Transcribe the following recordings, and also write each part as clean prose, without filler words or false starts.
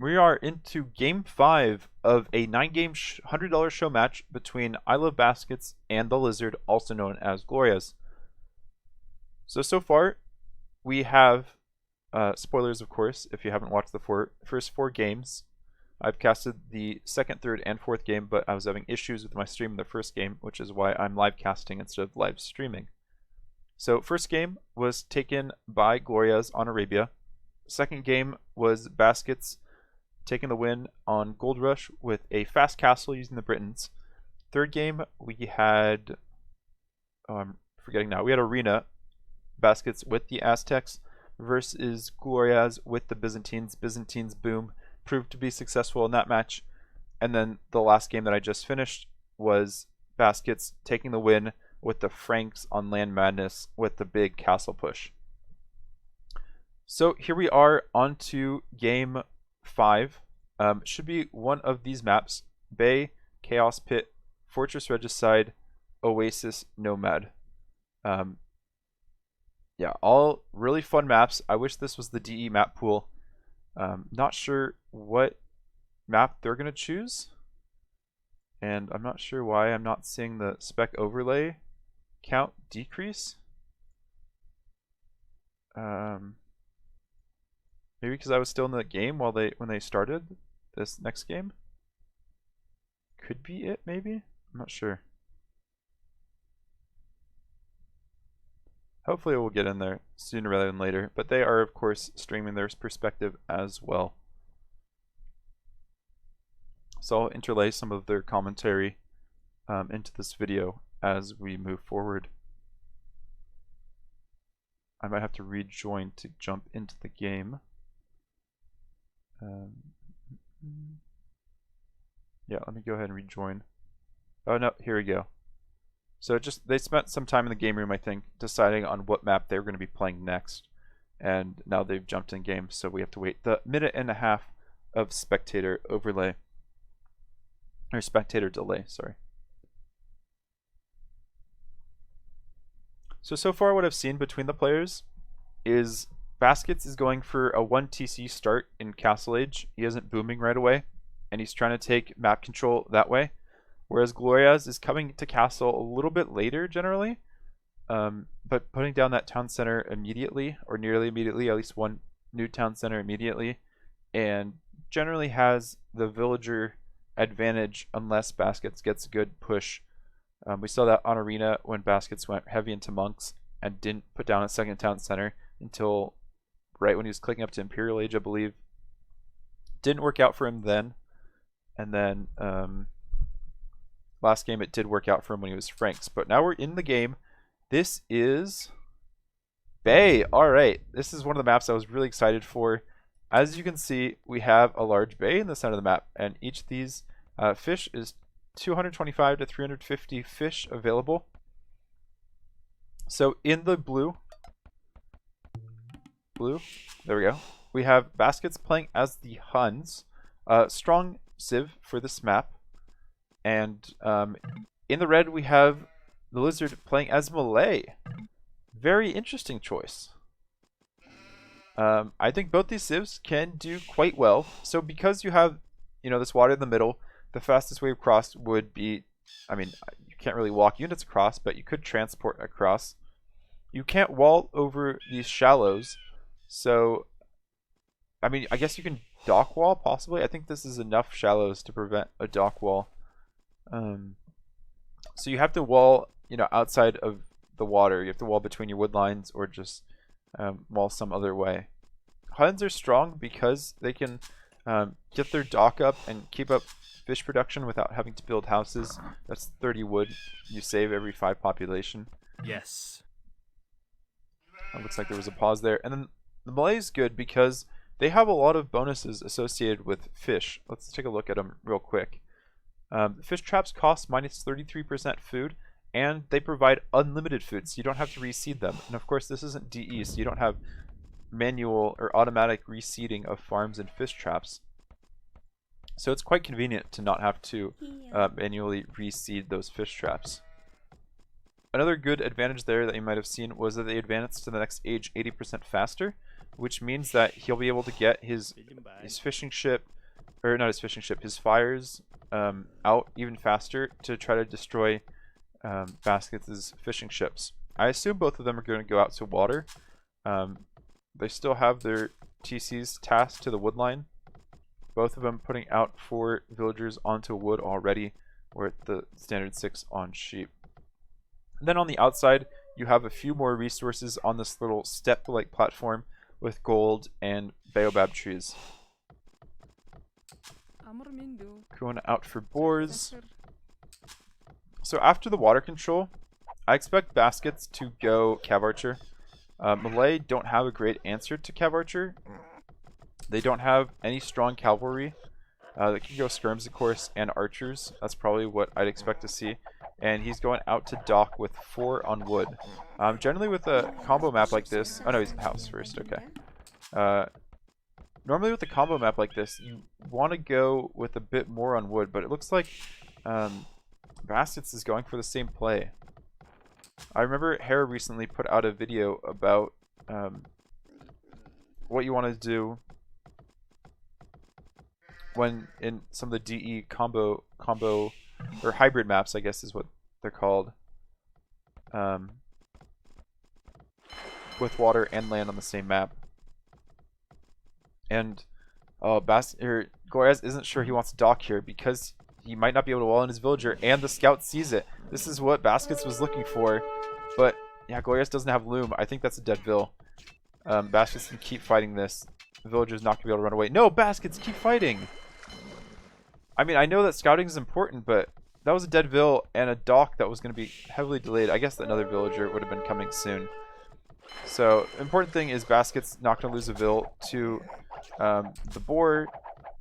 We are into game 5 of a 9-game $100 show match between ilovebaskets and the Lizard, also known as Gloriaz. So far, we have, spoilers of course, if you haven't watched the first 4 games. I've casted the second, third, and fourth game, but I was having issues with my stream in the first game, which is why I'm live casting instead of live streaming. So first game was taken by Gloriaz on Arabia. Second game was Baskets taking the win on Gold Rush with a fast castle using the Britons. Third game we had, I'm forgetting now, we had Arena Baskets with the Aztecs versus Gloriaz with the Byzantines. Byzantines, boom, proved to be successful in that match. And then the last game that I just finished was Baskets taking the win with the Franks on Land Madness with the big castle push. So here we are on to game 5. Should be one of these maps: Bay, Chaos Pit, Fortress Regicide, Oasis, Nomad. Yeah, all really fun maps. I wish this was the DE map pool. Not sure what map they're going to choose. And I'm not sure why I'm not seeing the spec overlay count decrease. Maybe because I was still in the game when they started this next game. Could be it, maybe? I'm not sure. Hopefully we'll get in there sooner rather than later, but they are of course streaming their perspective as well. So I'll interlay some of their commentary into this video as we move forward. I might have to rejoin to jump into the game. Yeah, let me go ahead and rejoin. Oh no, here we go. So they spent some time in the game room, I think, deciding on what map they were going to be playing next. And now they've jumped in game, so we have to wait the minute and a half of spectator overlay. Or spectator delay, sorry. So far what I've seen between the players is Baskets is going for a 1 TC start in Castle Age. He isn't booming right away, and he's trying to take map control that way. Whereas Gloriaz is coming to Castle a little bit later generally, but putting down that town center immediately, or nearly immediately, at least one new town center immediately, and generally has the villager advantage unless Baskets gets a good push. We saw that on Arena when Baskets went heavy into monks and didn't put down a second town center until right when he was clicking up to Imperial Age, I believe. Didn't work out for him then. And then last game it did work out for him when he was Franks. But now we're in the game. This is Bay. Alright, this is one of the maps I was really excited for. As you can see, we have a large bay in the center of the map, and each of these fish is 225 to 350 fish available. So in the blue, there we go, we have Baskets playing as the Huns. Strong civ for this map. And in the red we have the Lizard playing as Malay. Very interesting choice. I think both these civs can do quite well. So because you have, this water in the middle, the fastest way across would be, you can't really walk units across, but you could transport across. You can't wall over these shallows, so, I guess you can dock wall, possibly. I think this is enough shallows to prevent a dock wall. So you have to wall, outside of the water. You have to wall between your wood lines or just wall some other way. Huns are strong because they can get their dock up and keep up fish production without having to build houses. That's 30 wood you save every 5 population. Yes. Looks like there was a pause there. And then the Malay is good because they have a lot of bonuses associated with fish. Let's take a look at them real quick. Fish traps cost minus 33% food, and they provide unlimited food, so you don't have to reseed them. And of course, this isn't DE, so you don't have manual or automatic reseeding of farms and fish traps. So it's quite convenient to not have to manually reseed those fish traps. Another good advantage there that you might have seen was that they advanced to the next age 80% faster. which means that he'll be able to get his fishing ship, or not his fishing ship, his fires out even faster to try to destroy Baskets' fishing ships. I assume both of them are going to go out to water. They still have their TCs tasked to the wood line. Both of them putting out 4 villagers onto wood already. We're at the standard 6 on sheep. And then on the outside, you have a few more resources on this little step-like platform with gold and baobab trees. Going out for boars. So after the water control, I expect Baskets to go Cav Archer. Malay don't have a great answer to Cav Archer. They don't have any strong cavalry. They can go skirms, of course, and archers. That's probably what I'd expect to see. And he's going out to dock with 4 on wood. Generally with a combo map like this... Oh no, he's house first, okay. Normally with a combo map like this, you want to go with a bit more on wood, but it looks like Baskets is going for the same play. I remember Hera recently put out a video about what you want to do when in some of the DE combo or hybrid maps, I guess is what they're called, with water and land on the same map. And Gloriaz isn't sure he wants to dock here because he might not be able to wall in his villager, and the scout sees it. This is what Baskets was looking for, but yeah, Gloriaz doesn't have loom. I think that's a dead vill. Baskets can keep fighting this. The villager's not gonna be able to run away. No, Baskets, keep fighting. I mean, I know that scouting is important, but that was a dead vill and a dock that was going to be heavily delayed. I guess another villager would have been coming soon. So, important thing is Baskets not going to lose a vill to the boar,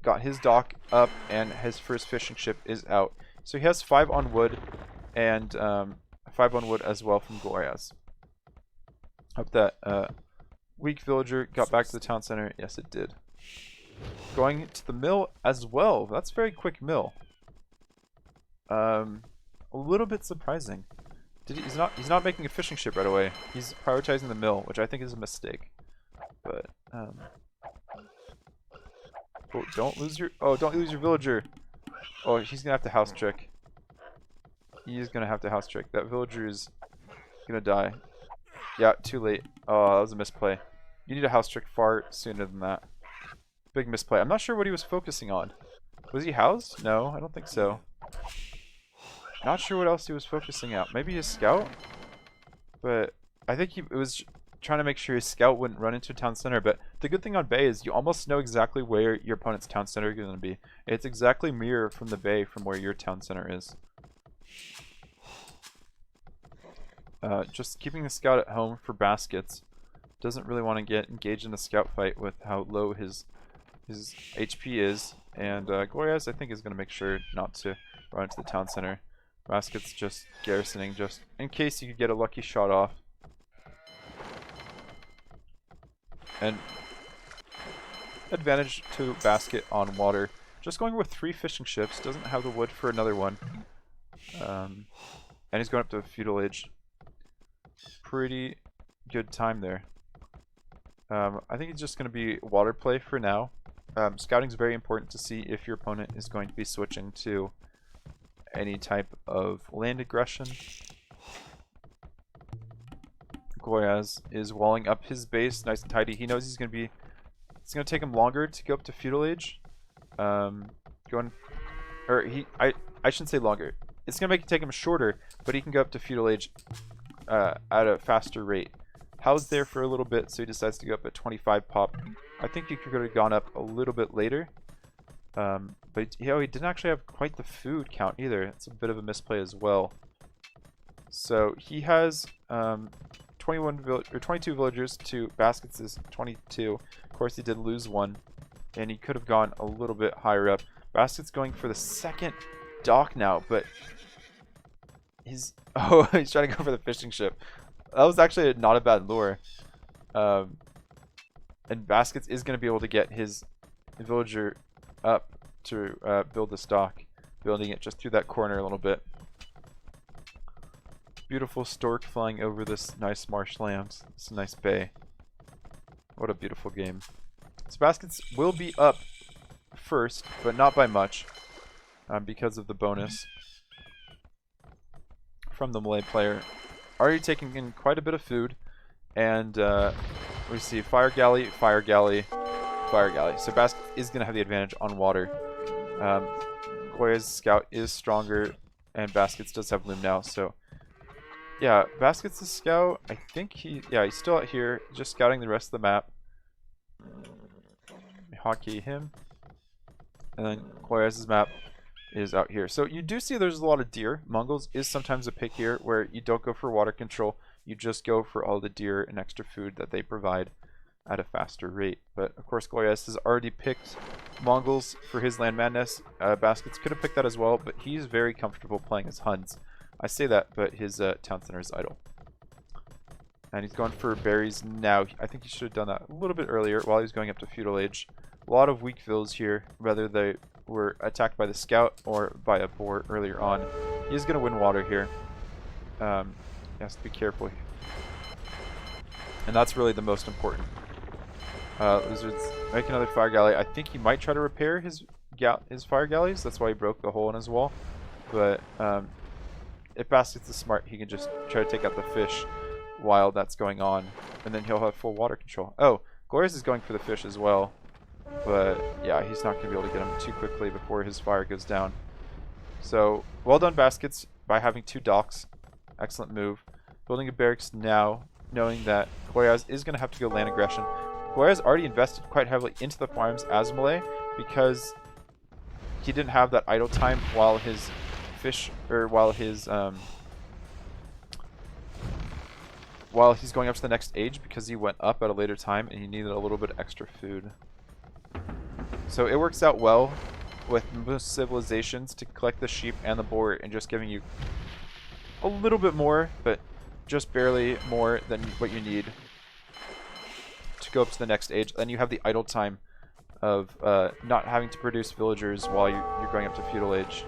got his dock up, and his first fishing ship is out. So he has 5 on wood, and 5 on wood as well from Gloriaz. Hope that weak villager got back to the town center. Yes, it did. Going to the mill as well. That's a very quick mill. A little bit surprising. He's not making a fishing ship right away. He's prioritizing the mill, which I think is a mistake. But oh, don't lose your villager. Oh, he's gonna have to house trick. He's gonna have to house trick. That villager is gonna die. Yeah, too late. Oh, that was a misplay. You need a house trick far sooner than that. Big misplay. I'm not sure what he was focusing on. Was he housed? No, I don't think so. Not sure what else he was focusing on. Maybe his scout? But I think he was trying to make sure his scout wouldn't run into a town center. But the good thing on bay is you almost know exactly where your opponent's town center is going to be. It's exactly mirror from the bay from where your town center is. Just keeping the scout at home for Baskets. Doesn't really want to get engaged in a scout fight with how low his HP is. And Gloriaz, I think, is going to make sure not to run into the town center. Baskets just garrisoning, just in case you could get a lucky shot off. And advantage to Basket on water. Just going with 3 fishing ships. Doesn't have the wood for another one. And he's going up to feudal age. Pretty good time there. I think it's just going to be water play for now. Scouting is very important to see if your opponent is going to be switching to any type of land aggression. Gloriaz is walling up his base nice and tidy. He knows it's going to take him longer to go up to feudal age. I shouldn't say longer. It's going to take him shorter, but he can go up to feudal age at a faster rate. Hal's there for a little bit, so he decides to go up at 25 pop. I think he could have gone up a little bit later. But he didn't actually have quite the food count either. It's a bit of a misplay as well. So he has 22 villagers to Baskets' 22. Of course, he did lose 1, and he could have gone a little bit higher up. Baskets going for the second dock now, but he's trying to go for the fishing ship. That was actually not a bad lure. And Baskets is going to be able to get his villager up to build the dock, building it just through that corner a little bit. Beautiful stork flying over this nice marshlands. It's a nice bay. What a beautiful game. So Baskets will be up first, but not by much because of the bonus from the Malay player. Already taking in quite a bit of food, and we see Fire Galley, Fire Galley, Fire Galley. So Baskets is going to have the advantage on water. Gloriaz's scout is stronger, and Baskets does have Loom now, so yeah, Baskets' scout, I think he's still out here, just scouting the rest of the map. Hotkey him. And then Gloriaz's map is out here. So you do see there's a lot of deer. Mongols is sometimes a pick here where you don't go for water control. You just go for all the deer and extra food that they provide at a faster rate. But of course Gloriaz has already picked Mongols for his Land Madness. Baskets could have picked that as well, but he's very comfortable playing as Huns. I say that, but his town center is idle. And he's going for berries now. I think he should have done that a little bit earlier while he was going up to Feudal Age. A lot of weak vills here, whether they were attacked by the scout or by a boar earlier on. He's going to win water here. He has to be careful. And that's really the most important. Lizards make another fire galley. I think he might try to repair his fire galleys. That's why he broke the hole in his wall. But if Baskets is smart, he can just try to take out the fish while that's going on, and then he'll have full water control. Oh, Gloriaz is going for the fish as well, but yeah, he's not going to be able to get him too quickly before his fire goes down. So, well done Baskets by having 2 docks. Excellent move. Building a barracks now, knowing that Gloriaz is going to have to go land aggression. Gloriaz already invested quite heavily into the farms as Malay because he didn't have that idle time while his while he's going up to the next age, because he went up at a later time and he needed a little bit extra food. So it works out well with most civilizations to collect the sheep and the boar and just giving you a little bit more, but just barely more than what you need to go up to the next age. Then you have the idle time of not having to produce villagers while you're going up to Feudal Age.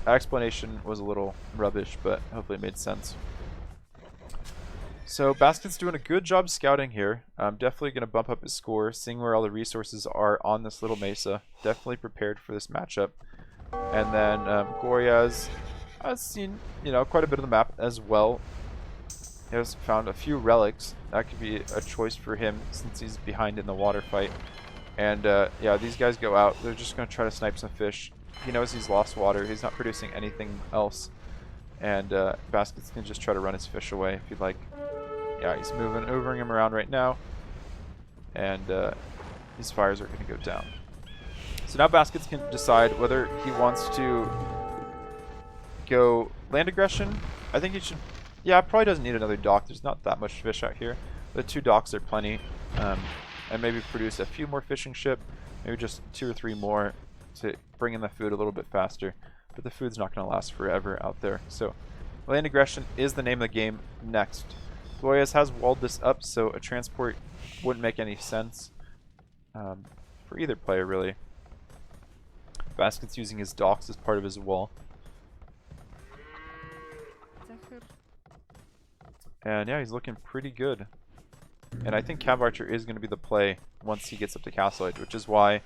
That explanation was a little rubbish, but hopefully it made sense. So Basket's doing a good job scouting here. I'm definitely going to bump up his score, seeing where all the resources are on this little mesa. Definitely prepared for this matchup. And then Gloriaz has seen, quite a bit of the map as well. He has found a few relics. That could be a choice for him since he's behind in the water fight. And yeah, these guys go out. They're just going to try to snipe some fish. He knows he's lost water. He's not producing anything else. And Baskets can just try to run his fish away if you'd like. Yeah, he's moving him around right now. And his fires are going to go down. So now Baskets can decide whether he wants to go land aggression. I think he should... Yeah, probably doesn't need another dock. There's not that much fish out here. The 2 docks are plenty. And maybe produce a few more fishing ship. Maybe just 2 or 3 more to bring in the food a little bit faster. But the food's not going to last forever out there. So land aggression is the name of the game next. Gloriaz has walled this up, so a transport wouldn't make any sense for either player, really. Basket's using his docks as part of his wall. And yeah, he's looking pretty good. And I think Cav Archer is going to be the play once he gets up to Castle Age, which is why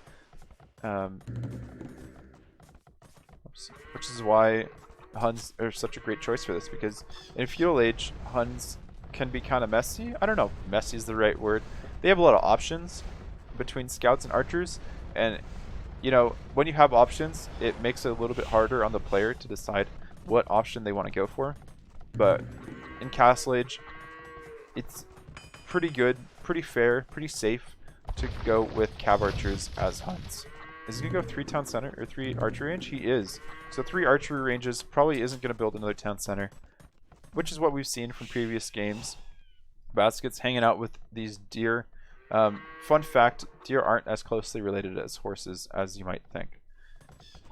Huns are such a great choice for this, because in Feudal Age, Huns can be kind of messy. I don't know if messy is the right word. They have a lot of options between scouts and archers, and when you have options, it makes it a little bit harder on the player to decide what option they want to go for. But in Castle Age, it's pretty good, pretty fair, pretty safe to go with Cav Archers as Huns. Is he going to go 3 town center or 3 archery range? He is. So 3 archery ranges, probably isn't going to build another town center, which is what we've seen from previous games. Basket's hanging out with these deer. Fun fact, deer aren't as closely related as horses as you might think.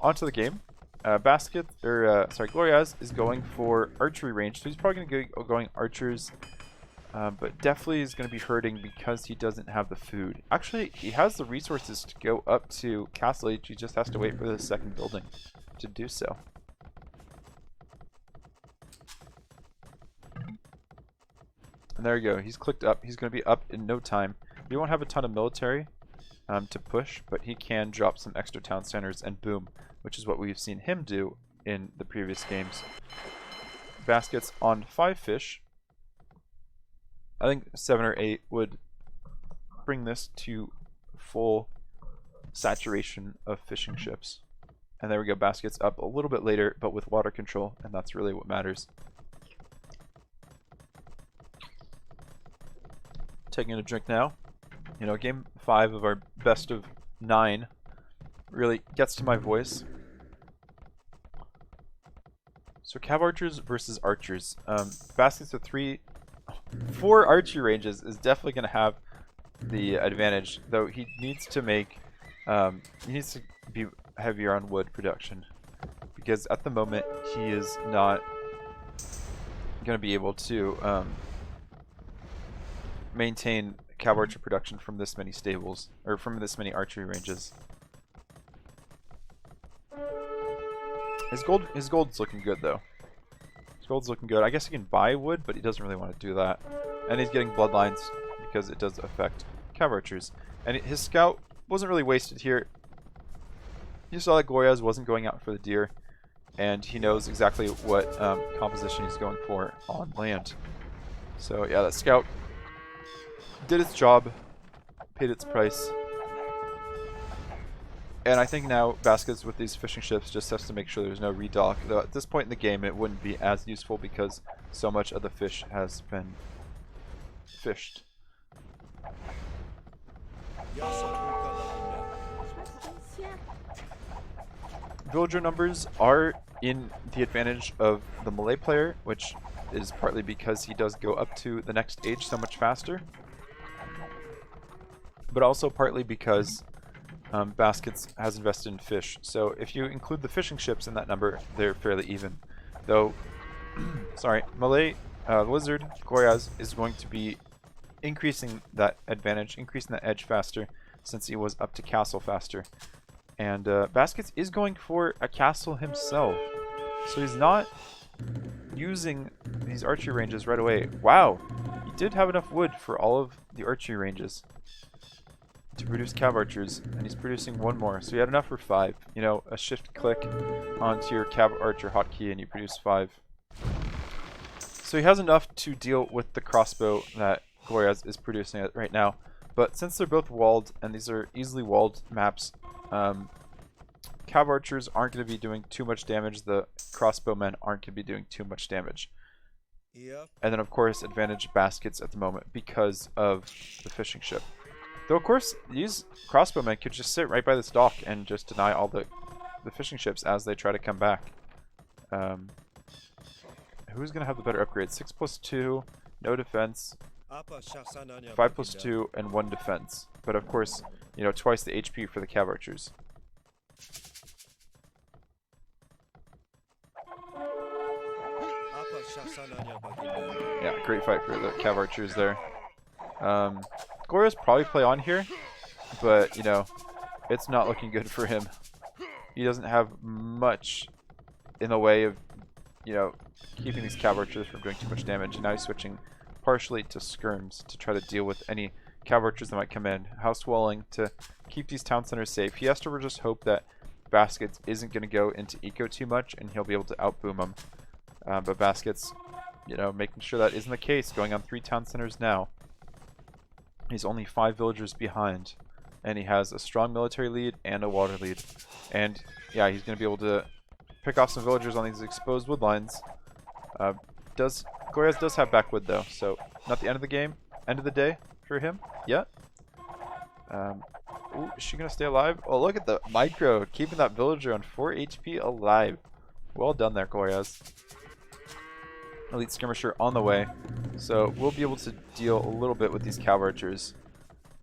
On to the game. Gloriaz is going for archery range, so he's probably going to go going archers, but definitely is going to be hurting because he doesn't have the food. Actually, he has the resources to go up to Castle Age. He just has to wait for the second building to do so. And there you go. He's clicked up. He's going to be up in no time. He won't have a ton of military to push, but he can drop some extra town centers and boom, which is what we've seen him do in the previous games. Baskets on 5 fish. I think 7 or 8 would bring this to full saturation of fishing ships. And there we go, baskets up a little bit later, but with water control, and that's really what matters. Taking a drink now. You know, game 5 of our best of 9 really gets to my voice. So cav archers versus archers. Baskets with 4 archery ranges is definitely going to have the advantage, though he needs to make he needs to be heavier on wood production, because at the moment he is not going to be able to maintain cav archer production from this many stables, or from this many archery ranges. His gold's looking good though. His gold's looking good. I guess he can buy wood, but he doesn't really want to do that. And he's getting bloodlines because it does affect cav archers. And his scout wasn't really wasted here. You saw that Gloriaz wasn't going out for the deer, and he knows exactly what composition he's going for on land. So yeah, that scout did its job, paid its price. And I think now Baskets with these fishing ships just has to make sure there's no redock. Though at this point in the game it wouldn't be as useful because so much of the fish has been fished. Villager numbers are in the advantage of the Malay player, which is partly because he does go up to the next age so much faster, but also partly because Baskets has invested in fish. So if you include the fishing ships in that number, they're fairly even. Though, sorry, Malay Lizard Gloriaz is going to be increasing that advantage, increasing that edge faster, since he was up to castle faster. And Baskets is going for a castle himself, so he's not using these archery ranges right away. Wow, he did have enough wood for all of the archery ranges to produce cav archers, and he's producing 1 more, so he had enough for 5. You know, a shift click onto your cav archer hotkey and you produce 5. So he has enough to deal with the crossbow that Gloriaz is producing right now. But since they're both walled, and these are easily walled maps, cav archers aren't going to be doing too much damage. The crossbowmen aren't going to be doing too much damage. Yep. And then of course advantage Baskets at the moment because of the fishing ship. Though of course these crossbowmen could just sit right by this dock and just deny all the fishing ships as they try to come back. Who's going to have the better upgrade? 6+2, no defense, 5+2, and 1 defense. But of course, you know, twice the HP for the cav archers. Yeah, great fight for the cav archers there. Gloriaz probably play on here, but you know, it's not looking good for him. He doesn't have much in the way of, you know, keeping these cav archers from doing too much damage. And now he's switching partially to skirms to try to deal with any cav archers that might come in. House walling to keep these town centers safe. He has to just hope that Baskets isn't going to go into eco too much and he'll be able to outboom him. But Baskets, you know, making sure that isn't the case, going on 3 town centers now. He's only 5 villagers behind, and he has a strong military lead and a water lead. And yeah, he's going to be able to pick off some villagers on these exposed wood lines. Gloriaz does have backwood though, so not the end of the game, end of the day for him yet. Ooh, is she going to stay alive? Oh, look at the micro, keeping that villager on 4 HP alive. Well done there, Gloriaz. Elite skirmisher on the way, so we'll be able to deal a little bit with these cav archers.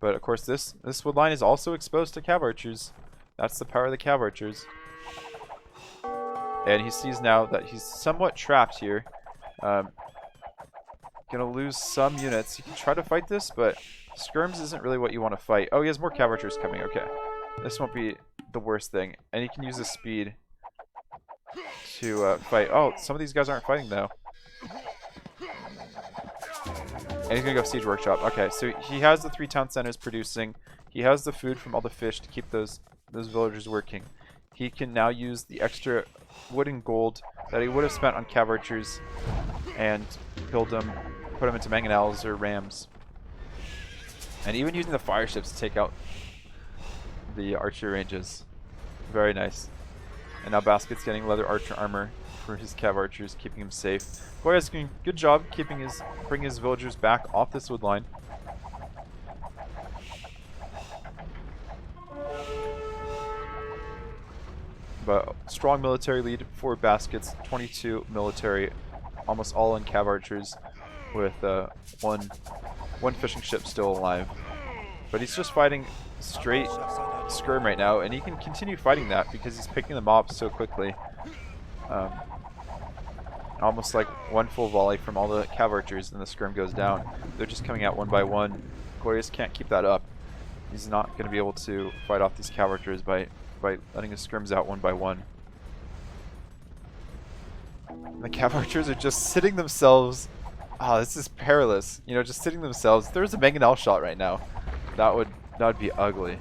But of course this wood line is also exposed to cav archers. That's the power of the cav archers. And he sees now that he's somewhat trapped here. Gonna lose some units. He can try to fight this, but skirms isn't really what you want to fight. Oh, he has more cav archers coming. Okay, this won't be the worst thing. And he can use his speed to fight. Oh, some of these guys aren't fighting though. And he's going to go Siege Workshop. Okay, so he has the 3 town centers producing. He has the food from all the fish to keep those villagers working. He can now use the extra wood and gold that he would have spent on cav archers and build them, put them into mangonels or rams. And even using the fire ships to take out the archer ranges. Very nice. And now Basket's getting leather archer armor for his cav archers, keeping him safe. Gloriaz doing a good job bringing his villagers back off this wood line. But strong military lead for Baskets, 22 military, almost all in cav archers, with one fishing ship still alive. But he's just fighting straight skirm right now, and he can continue fighting that because he's picking them off so quickly. Almost like one full volley from all the cav archers, and the skirm goes down. They're just coming out one by one. Gloriaz can't keep that up. He's not going to be able to fight off these cav archers by letting his skirms out one by one. And the cav archers are just sitting themselves. Oh, this is perilous. You know, just sitting themselves. If there's a mangonel shot right now, that would be ugly.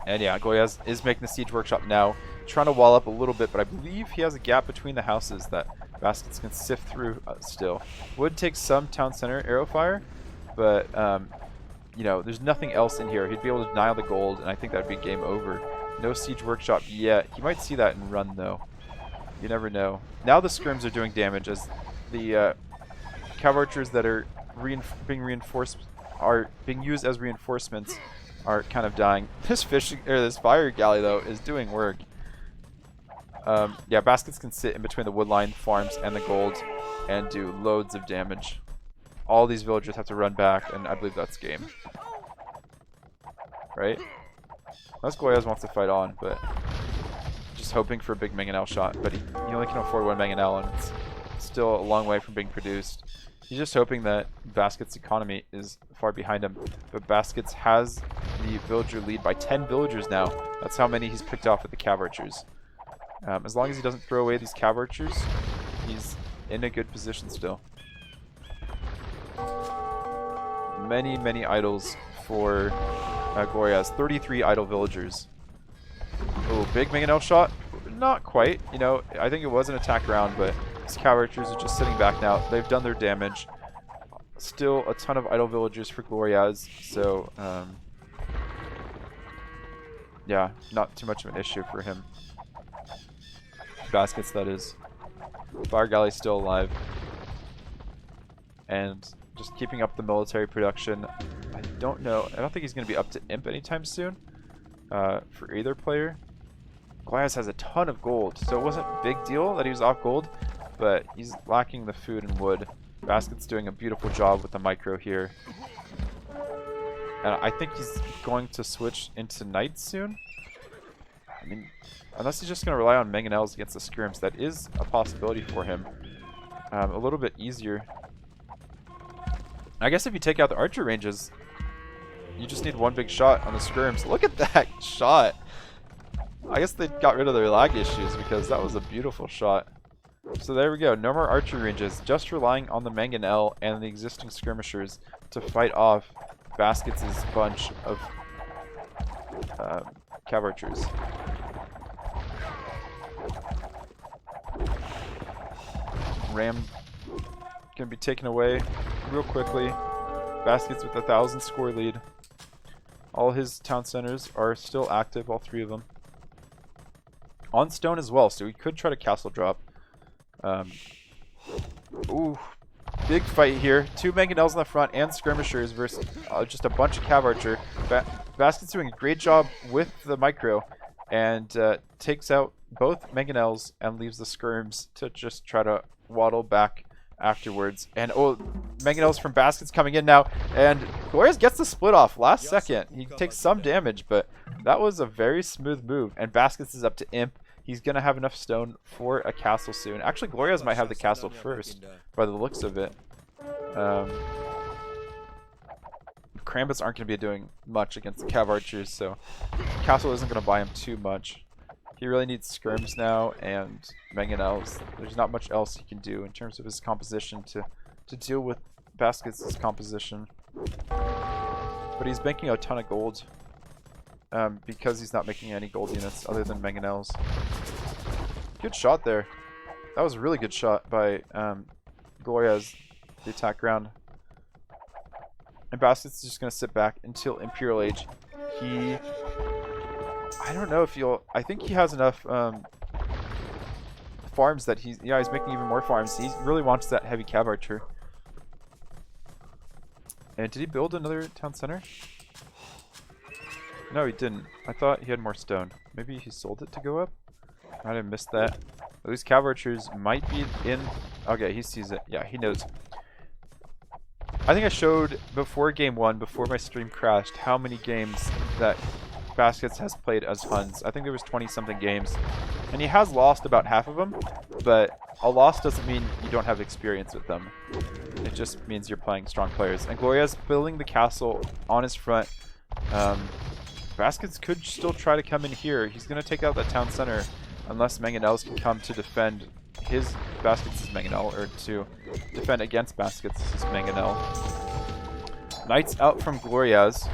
And yeah, Gloriaz is making the siege workshop now, trying to wall up a little bit, but I believe he has a gap between the houses that Baskets can sift through still. Would take some town center arrow fire, but you know, there's nothing else in here. He'd be able to deny the gold, and I think that'd be game over. No siege workshop yet. He might see that and run though. You never know. Now the skirms are doing damage as the cav archers that are being used as reinforcements are kind of dying. This fire galley though is doing work. Yeah, Baskets can sit in between the woodline farms and the gold and do loads of damage. All these villagers have to run back, and I believe that's game. Right? Unless Gloriaz wants to fight on, but just hoping for a big mangonel shot. But he only can afford one mangonel, and it's still a long way from being produced. He's just hoping that Baskets' economy is far behind him. But Baskets has the villager lead by 10 villagers now. That's how many he's picked off with the cav archers. As long as he doesn't throw away these cav archers, he's in a good position still. Many idols for Gloriaz. 33 idle villagers. Oh, big mangonel shot? Not quite. You know, I think it was an attack round, but these cav archers are just sitting back now. They've done their damage. Still a ton of idle villagers for Gloriaz, so yeah, not too much of an issue for him. Baskets, that is. Fire galley's still alive. And just keeping up the military production. I don't know. I don't think he's going to be up to imp anytime soon for either player. Gloriaz has a ton of gold, so it wasn't a big deal that he was off gold, but he's lacking the food and wood. Basket's doing a beautiful job with the micro here. And I think he's going to switch into knights soon. I mean, unless he's just going to rely on mangonels against the skirms, that is a possibility for him. A little bit easier. I guess if you take out the archer ranges, you just need one big shot on the skirms. Look at that shot! I guess they got rid of their lag issues because that was a beautiful shot. So there we go, no more archer ranges, just relying on the mangonel and the existing skirmishers to fight off Baskets' bunch of cav archers. Ram can be taken away real quickly. Baskets with 1,000 score lead. All his town centers are still active, all 3 of them. On stone as well, so he could try to castle drop. Ooh, big fight here. 2 mangonels in the front and skirmishers versus just a bunch of cav archer. Basket's doing a great job with the micro and takes out both mangonels and leaves the skirms to just try to waddle back afterwards. And oh, mangonels from Baskets coming in now, and Gloriaz gets the split off last second. He takes some damage, but that was a very smooth move. And Baskets is up to imp. He's gonna have enough stone for a castle soon. Actually, Gloriaz might have the castle first by the looks of it. Krambits aren't gonna be doing much against the cav archers, so castle isn't gonna buy him too much. He really needs skirms now and mangonels. There's not much else he can do in terms of his composition to deal with Baskets' composition. But he's making a ton of gold. Because he's not making any gold units other than mangonels. Good shot there. That was a really good shot by Gloriaz, the attack ground. And Baskets is just going to sit back until Imperial Age. I don't know if I think he has enough farms that he's making even more farms. He really wants that heavy cab archer. And did he build another town center? No, he didn't. I thought he had more stone. Maybe he sold it to go up? I might have missed that. These cav archers might be in... Okay, he sees it. Yeah, he knows. I think I showed before game 1, before my stream crashed, how many games that Baskets has played as Huns. I think there was 20-something games. And he has lost about half of them, but a loss doesn't mean you don't have experience with them. It just means you're playing strong players. And Gloriaz building the castle on his front. Baskets could still try to come in here. He's going to take out that town center unless mangonels can come to defend his Baskets' mangonel, or to defend against Baskets' mangonel. Knights out from Gloriaz,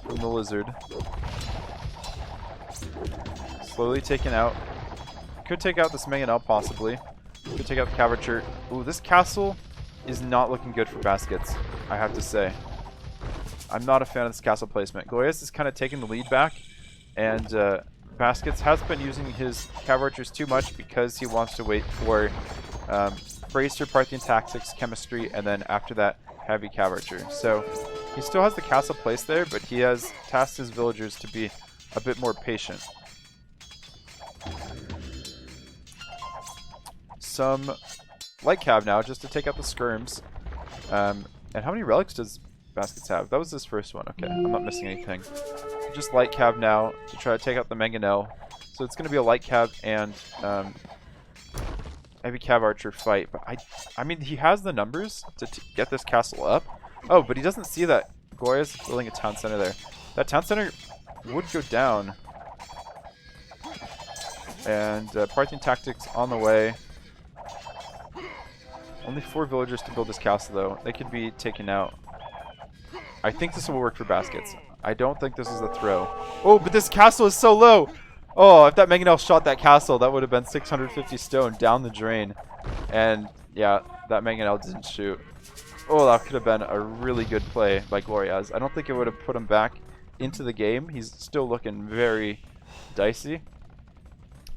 from the lizard. Slowly taken out. Could take out this mangonel possibly. Could take out the cavature. Ooh, this castle is not looking good for Baskets, I have to say. I'm not a fan of this castle placement. Gloriaz is kind of taking the lead back, and Baskets has been using his cav archers too much because he wants to wait for Bracer, Parthian Tactics, Chemistry, and then after that, Heavy Cav Archer. So he still has the castle placed there, but he has tasked his villagers to be a bit more patient. Some light cav now, just to take out the skirms. And how many relics does Baskets have? That was his first one. Okay, I'm not missing anything. Just light cav now to try to take out the mangonel. So it's going to be a light cav and heavy cav archer fight. But I mean, he has the numbers to get this castle up. Oh, but he doesn't see that Gloriaz is building a town center there. That town center would go down. And Parthian Tactics on the way. Only 4 villagers to build this castle, though. They could be taken out. I think this will work for Baskets. I don't think this is a throw. Oh, but this castle is so low! Oh, if that mangonel shot that castle, that would have been 650 stone down the drain. And, yeah, that mangonel didn't shoot. Oh, that could have been a really good play by Gloriaz. I don't think it would have put him back into the game. He's still looking very dicey.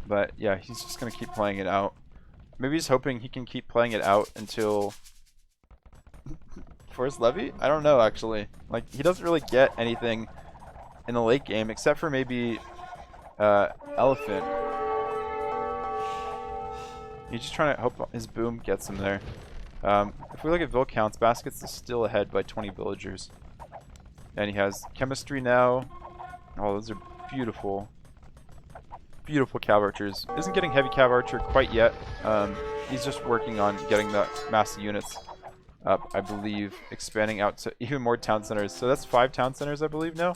But, yeah, he's just going to keep playing it out. Maybe he's hoping he can keep playing it out until... Forest Levy? I don't know, actually. Like, he doesn't really get anything in the late game, except for maybe Elephant. He's just trying to hope his boom gets him there. If we look at vill counts, Baskets is still ahead by 20 villagers. And he has Chemistry now. Oh, those are beautiful. Beautiful cav archers. Isn't getting heavy cav archer quite yet. He's just working on getting the massive units up, I believe, expanding out to even more town centers. So that's 5 town centers, I believe, now.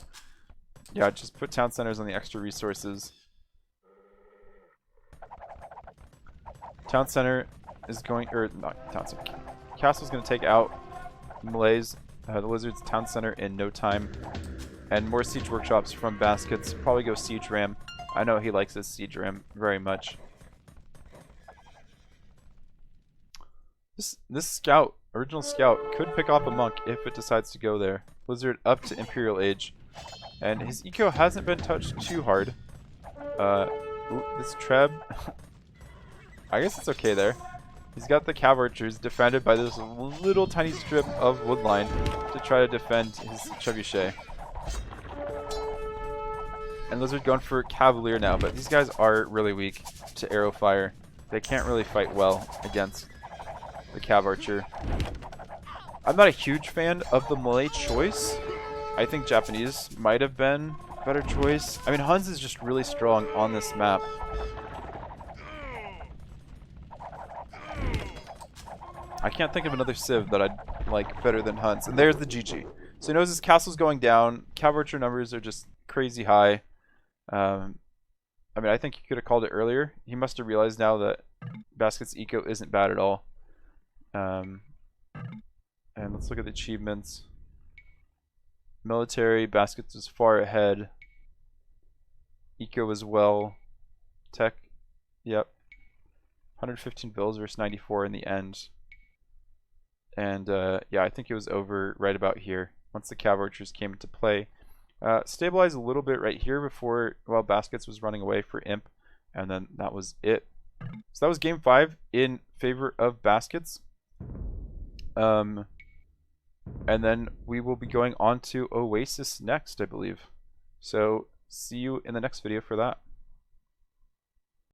Yeah, just put town centers on the extra resources. Town center is going, or not town center. Castle's going to take out Malay's, the Lizard's town center in no time. And more siege workshops from Baskets. Probably go siege ram. I know he likes his siege ram very much. This scout, original scout, could pick off a monk if it decides to go there. Lizard up to Imperial Age. And his eco hasn't been touched too hard. Ooh, this Treb. I guess it's okay there. He's got the cav archers defended by this little tiny strip of woodline to try to defend his trebuchet. And Lizard going for Cavalier now, but these guys are really weak to arrow fire. They can't really fight well against the cav archer. I'm not a huge fan of the Malay choice. I think Japanese might have been a better choice. I mean, Huns is just really strong on this map. I can't think of another civ that I'd like better than Huns. And there's the GG. So he knows his castle's going down. Cav archer numbers are just crazy high. I mean, I think he could have called it earlier. He must have realized now that Basket's eco isn't bad at all. And let's look at the achievements. Military, Baskets was far ahead. Eco as well. Tech, yep. 115 bills versus 94 in the end. And yeah, I think it was over right about here once the Cav Archers came into play. Stabilized a little bit right here before, well, Baskets was running away for Imp, and then that was it. So that was game 5 in favor of Baskets. And then we will be going on to Oasis next, I believe. So see you in the next video for that.